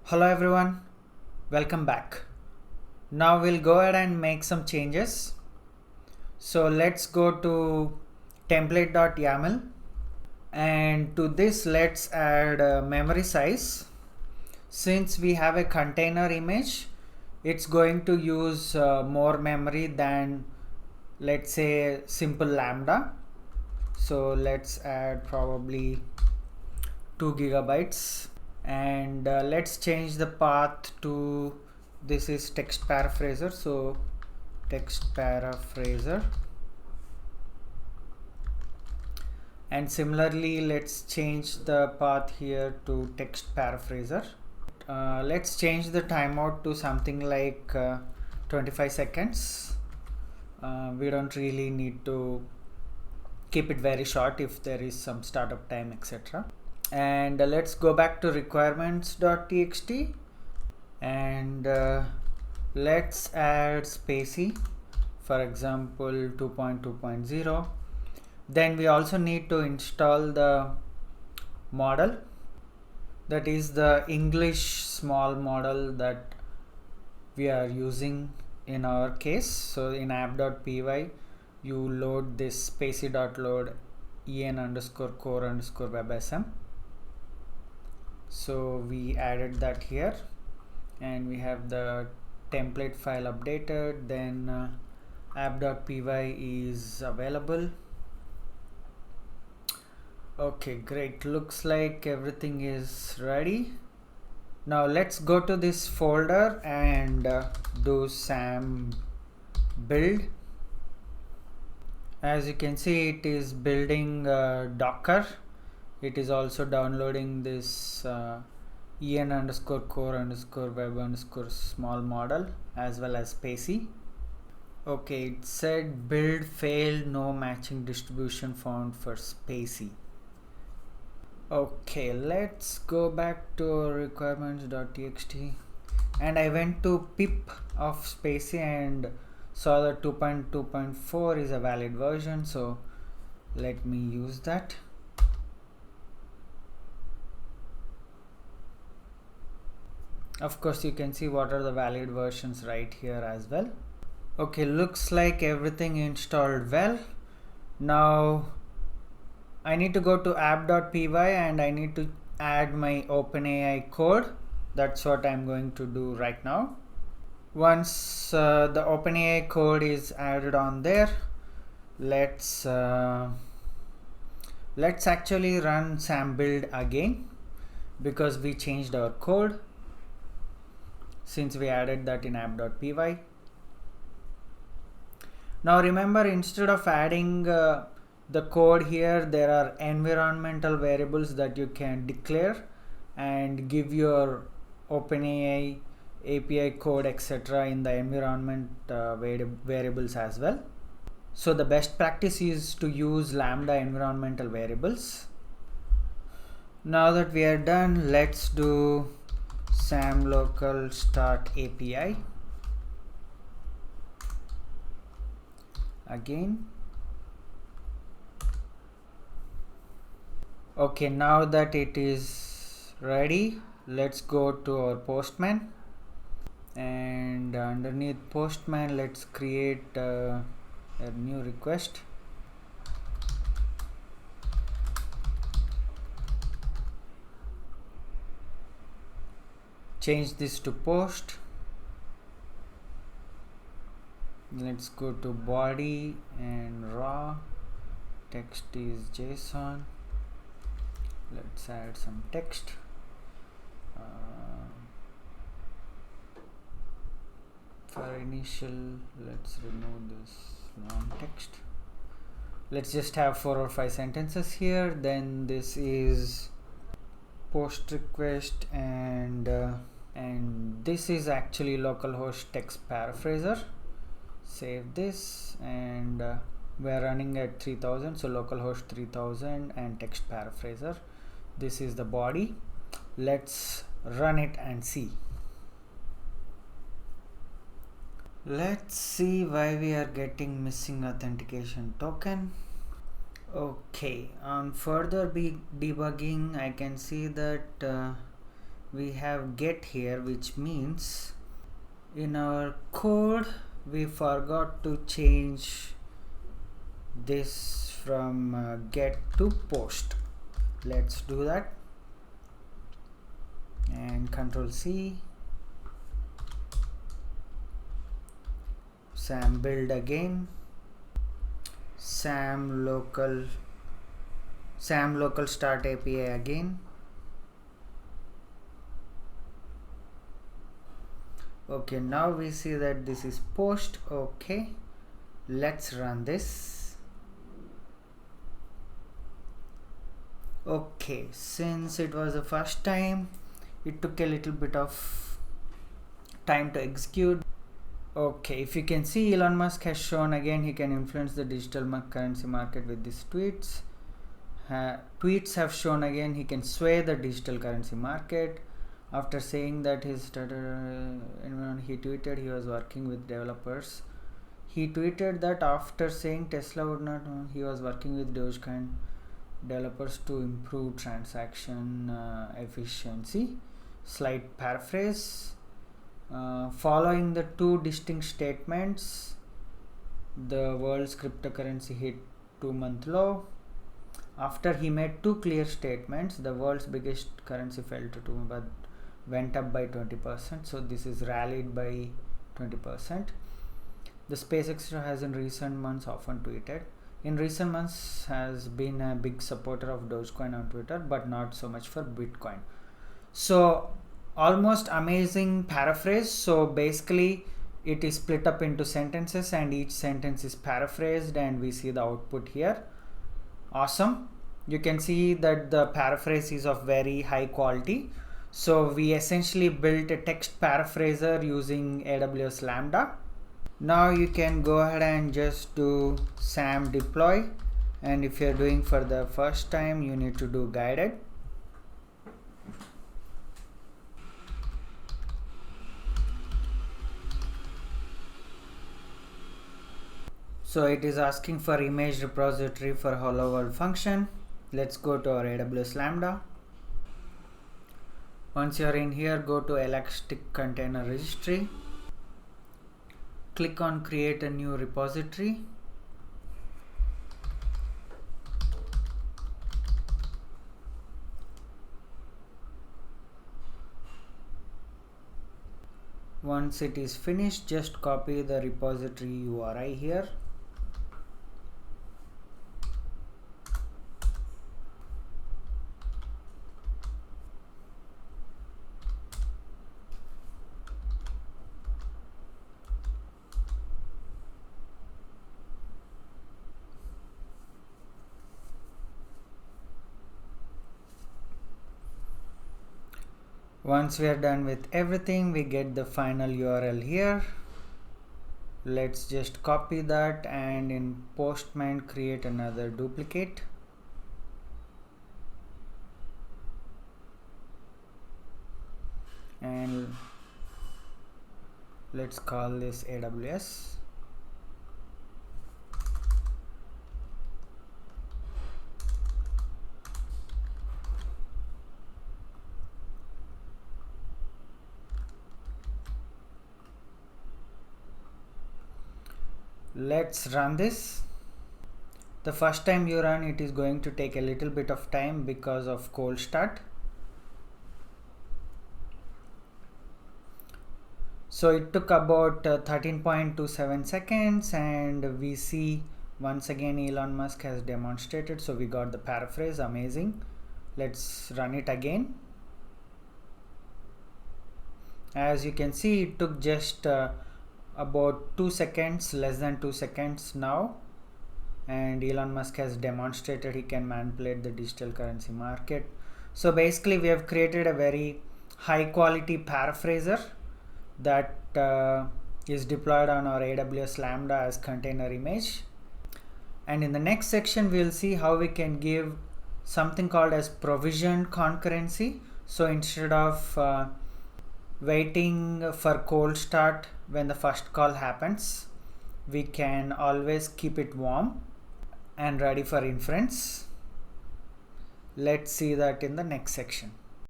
Hello everyone, welcome back. Now we'll go ahead and make some changes. So let's go to template.yaml and to this let's add a memory size. Since we have a container image, it's going to use more memory than, let's say, simple lambda. So let's add probably 2 gigabytes. And let's change the path to, this is text paraphraser, so text paraphraser, and similarly let's change the path here to text paraphraser. Let's change the timeout to something like 25 seconds. We don't really need to keep it very short if there is some startup time, etc. And let's go back to requirements.txt and let's add spacey, for example 2.2.0. Then we also need to install the model, that is the English small model that we are using in our case. So in app.py you load this spacey.load en_core_websm. So we added that here and we have the template file updated. Then app.py is available. Okay, great. Looks like everything is ready. Now let's go to this folder and do SAM build. As you can see, it is building Docker. It is also downloading this en_core_web_small model as well as spacey. Okay, it said build failed, no matching distribution found for spacey. Okay, let's go back to requirements.txt and I went to pip of spacey and saw that 2.2.4 is a valid version, so let me use that. Of course, you can see what are the valid versions right here as well. Okay, looks like everything installed well. Now I need to go to app.py and I need to add my OpenAI code. That's what I'm going to do right now. Once the OpenAI code is added on there, let's actually run SAM build again because we changed our code since we added that in app.py. Now remember, instead of adding the code here, there are environmental variables that you can declare and give your OpenAI API code, etc. in the environment variables as well. So the best practice is to use Lambda environmental variables. Now that we are done, let's do SAM local start API again. Okay, now that it is ready, let's go to our Postman and underneath Postman let's create a new request. Change this to post. Let's go to body and raw. Text is JSON. Let's add some text. For initial, let's remove this long text. Let's just have 4 or 5 sentences here. Then this is post request and this is actually localhost text paraphraser. Save this and we're running at 3000, so localhost 3000 and text paraphraser. This is the body. Let's run it and see. Let's see why we are getting missing authentication token. Okay, on further debugging I can see that we have get here, which means in our code we forgot to change this from get to post. Let's do that and Control C. SAM build again, SAM local start API again. Okay, now we see that this is post. Okay, let's run this. Okay, since it was the first time, it took a little bit of time to execute. Okay, if you can see, Elon Musk has shown again he can influence the digital currency market with these tweets. Tweets have shown again he can sway the digital currency market. After saying that he tweeted he was working with developers. He tweeted that after saying Tesla would not, he was working with Dogecoin developers to improve transaction efficiency. Slight paraphrase. Following the two distinct statements, the world's cryptocurrency hit 2-month low. After he made two clear statements, the world's biggest currency fell to 2, but went up by 20%. So this is rallied by 20%. The SpaceX has in recent months often tweeted. In recent months has been a big supporter of Dogecoin on Twitter, but not so much for Bitcoin. So almost amazing paraphrase. So basically it is split up into sentences and each sentence is paraphrased and we see the output here. Awesome. You can see that the paraphrase is of very high quality. So we essentially built a text paraphraser using AWS Lambda. Now you can go ahead and just do SAM deploy, and if you're doing for the first time you need to do guided. So it is asking for image repository for hello world function. Let's go to our AWS Lambda. Once you're in here, go to Elastic Container Registry. Click on create a new repository. Once it is finished, just copy the repository URI here. Once we are done with everything, we get the final URL here. Let's just copy that and in Postman create another duplicate. And let's call this AWS. Let's run this. The first time you run, it is going to take a little bit of time because of cold start. So it took about 13.27 seconds, and we see once again Elon Musk has demonstrated. So we got the paraphrase, amazing. Let's run it again. As you can see, it took just about 2 seconds, less than 2 seconds now, and Elon Musk has demonstrated he can manipulate the digital currency market. So basically we have created a very high quality paraphraser that is deployed on our AWS Lambda as container image. And in the next section we'll see how we can give something called as provisioned concurrency. So instead of waiting for cold start when the first call happens, we can always keep it warm and ready for inference. Let's see that in the next section.